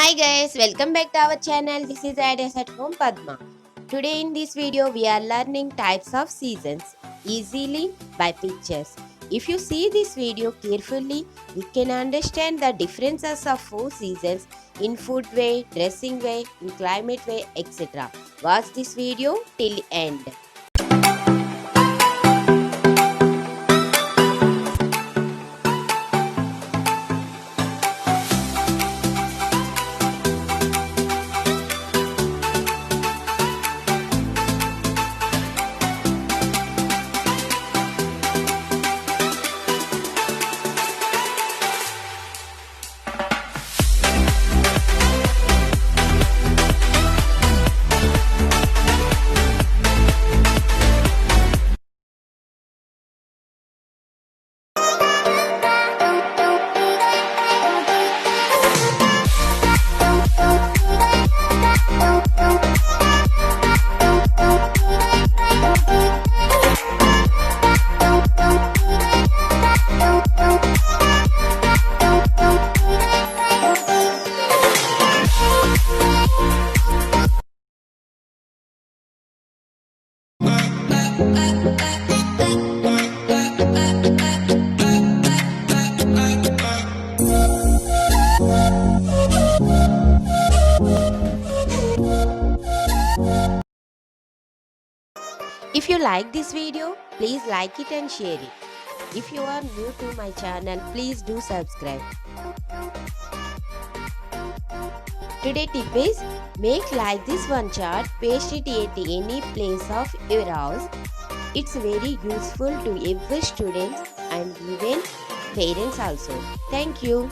Hi guys, welcome back to our channel. This is Ideas at Home Padma. Today in this video we are learning types of seasons easily by pictures. If you see this video carefully, you can understand the differences of four seasons in food way, dressing way, in climate way, etc. Watch this video till end. If you like this video, please like it and share it. If you are new to my channel, please do subscribe. Today tip is, make like this one chart, paste it at any place of your house. It's very useful to every students and even parents also. Thank you.